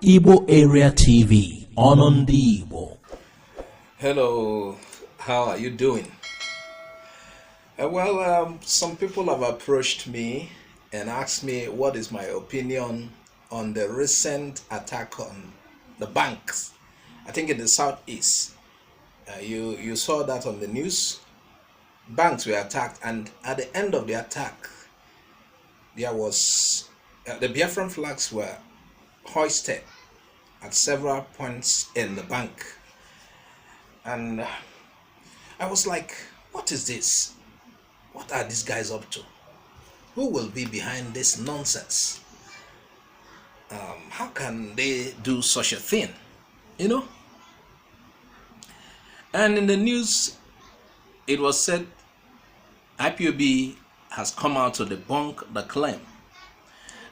Igbo Area TV on the Igbo. Hello, how are you doing? Some people have approached me and asked me what is my opinion on the recent attack on the banks. I think in the southeast, you saw that on the news. Banks were attacked, and at the end of the attack, there was the Biafran flags were hoisted at several points in the bank, and I was like, what is this? What are these guys up to? Who will be behind this nonsense? How can they do such a thing? You know? And in the news, it was said IPOB has come out to debunk the claim.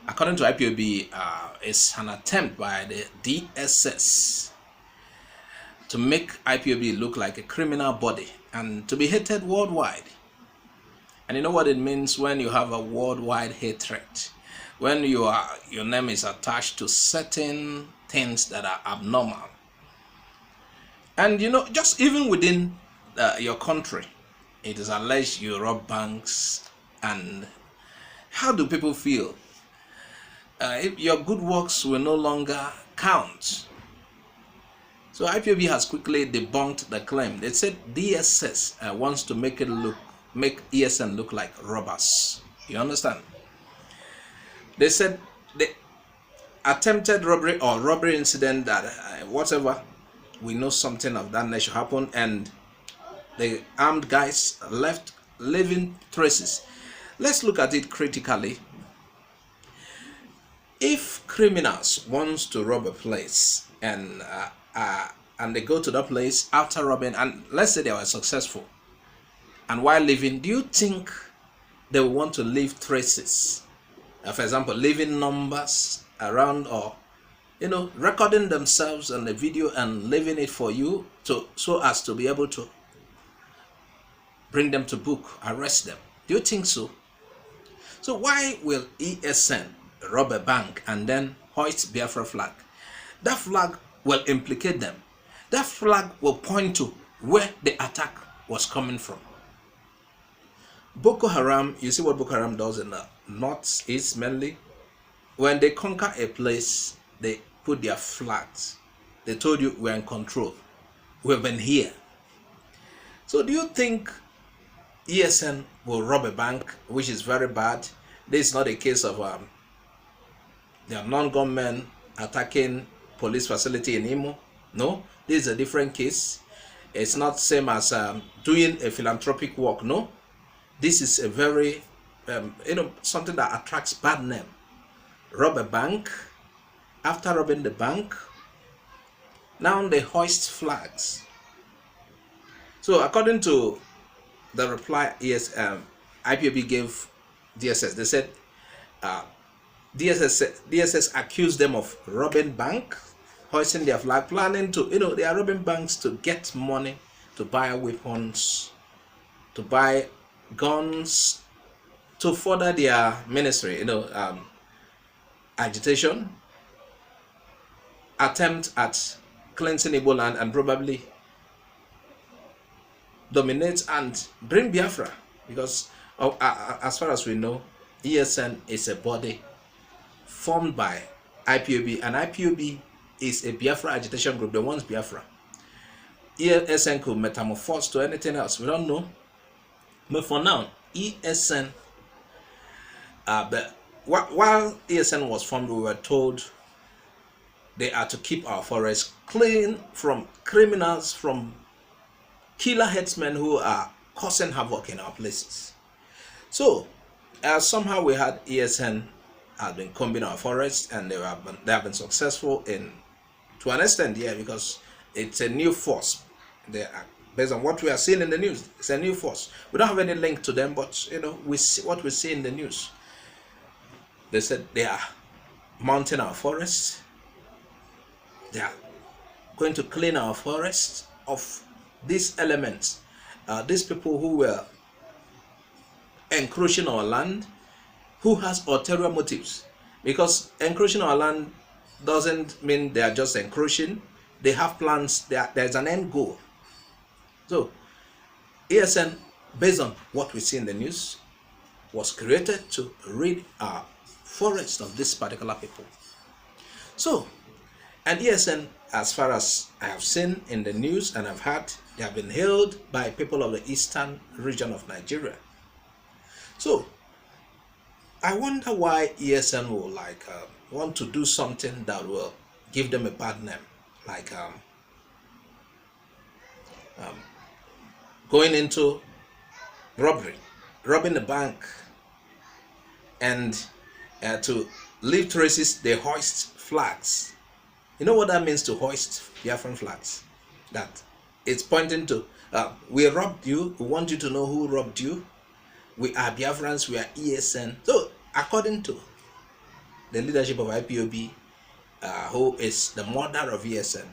According to IPOB, it's an attempt by the DSS to make IPOB look like a criminal body and to be hated worldwide. And you know what it means when you have a worldwide hatred? When your name is attached to certain things that are abnormal. And you know, just even within your country, it is alleged you rob banks. And how do people feel? If your good works will no longer count. So IPOB has quickly debunked the claim. They said DSS wants to make ESN look like robbers. You understand? They said the attempted robbery or robbery incident that whatever, we know something of that nature happened, and the armed guys left leaving traces. Let's look at it critically. If criminals want to rob a place and they go to that place after robbing, and let's say they were successful, and while leaving, do you think they will want to leave traces? For example, leaving numbers around, or recording themselves on the video and leaving it for you so as to be able to bring them to book, arrest them. Do you think so? So why will ESN rob a bank and then hoist Biafra flag? That flag will implicate them. That flag will point to where the attack was coming from. Boko Haram, you see what Boko Haram does in the northeast mainly? When they conquer a place, they put their flags. They told you we're in control. We've been here. So do you think ESN will rob a bank, which is very bad? This is not a case of there are non-government attacking police facility in Imo. No, this is a different case. It's not same as doing a philanthropic work. No, this is a very something that attracts bad name. Rob a bank. After robbing the bank, now they hoist flags. So according to the reply IPOB gave DSS, they said DSS accused them of robbing bank, hoisting their flag, planning to, they are robbing banks to get money, to buy weapons, to buy guns, to further their ministry, agitation, attempt at cleansing Igbo land, and probably dominate and bring Biafra, because as far as we know, ESN is a body formed by IPOB, and IPOB is a Biafra agitation group that wants Biafra. ESN could metamorphose to anything else, we don't know. But for now, ESN, while ESN was formed, we were told they are to keep our forests clean from criminals, from killer headsmen who are causing havoc in our places. So somehow we had ESN have been combing our forests, and they have been successful to an extent, yeah, because it's a new force. They are, based on what we are seeing in the news, it's a new force. We don't have any link to them, but we see what we see in the news. They said they are mounting our forests. They are going to clean our forests of these elements, these people who were encroaching our land, who has ulterior motives, because encroaching our land doesn't mean they are just encroaching. They have plans. There's an end goal. So ESN, based on what we see in the news, was created to rid our forest of this particular people. So, and ESN, as far as I have seen in the news and I've heard, they have been hailed by people of the eastern region of Nigeria. So, I wonder why ESN will want to do something that will give them a bad name, like going into robbery, robbing the bank, and to leave traces, they hoist flags. You know what that means, to hoist Biafran flags? That it's pointing to, we robbed you, we want you to know who robbed you. We are Biafrans, we are ESN. So, according to the leadership of IPOB, who is the mother of ESN,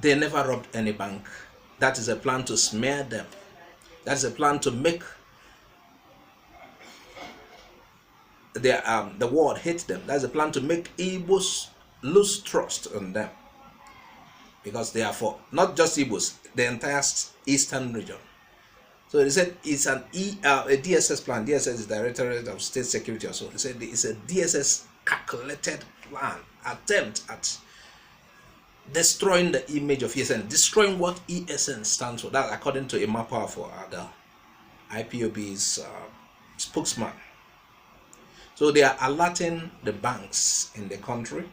they never robbed any bank. That is a plan to smear them. That's a plan to make the world hate them. That's a plan to make Igbos lose trust on them, because they are for not just Igbos, the entire eastern region. So they said it's a DSS plan. DSS is Directorate of State Security. Also, they said it's a DSS calculated plan, attempt at destroying the image of ESN, destroying what ESN stands for. That, according to Emma Powerful, the IPOB's spokesman. So they are alerting the banks in the country.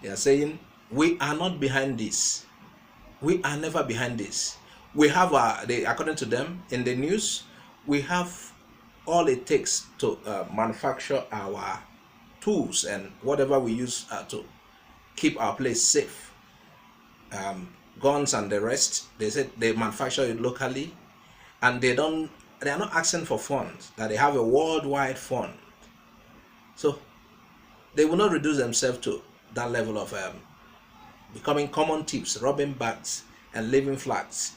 They are saying, we are not behind this. We are never behind this. We have, according to them in the news, we have all it takes to manufacture our tools and whatever we use to keep our place safe. Guns and the rest, they said they manufacture it locally, and they are not asking for funds, that they have a worldwide fund. So they will not reduce themselves to that level of becoming common thieves, robbing banks and leaving flags.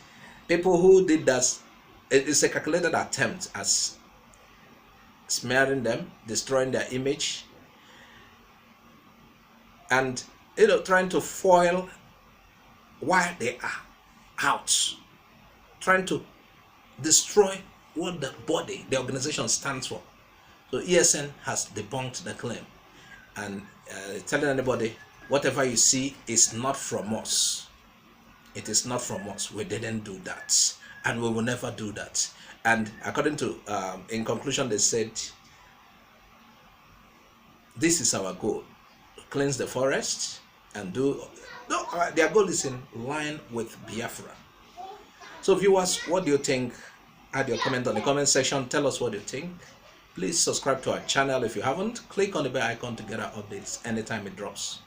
People who did that, it's a calculated attempt at smearing them, destroying their image, and trying to foil why they are out, trying to destroy what the body, the organization stands for. So ESN has debunked the claim and telling anybody, whatever you see is not from us. It is not from us. We didn't do that, and we will never do that. And according to, in conclusion, they said, this is our goal: to cleanse the forest and do. No, their goal is in line with Biafra. So viewers, what do you think? Add your comment on the comment section. Tell us what you think. Please subscribe to our channel if you haven't. Click on the bell icon to get our updates anytime it drops.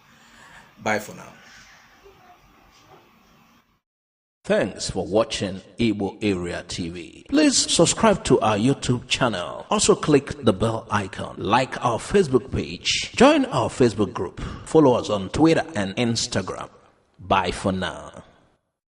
Bye for now. Thanks for watching Igbo Area TV. Please subscribe to our YouTube channel. Also click the bell icon. Like our Facebook page. Join our Facebook group. Follow us on Twitter and Instagram. Bye for now.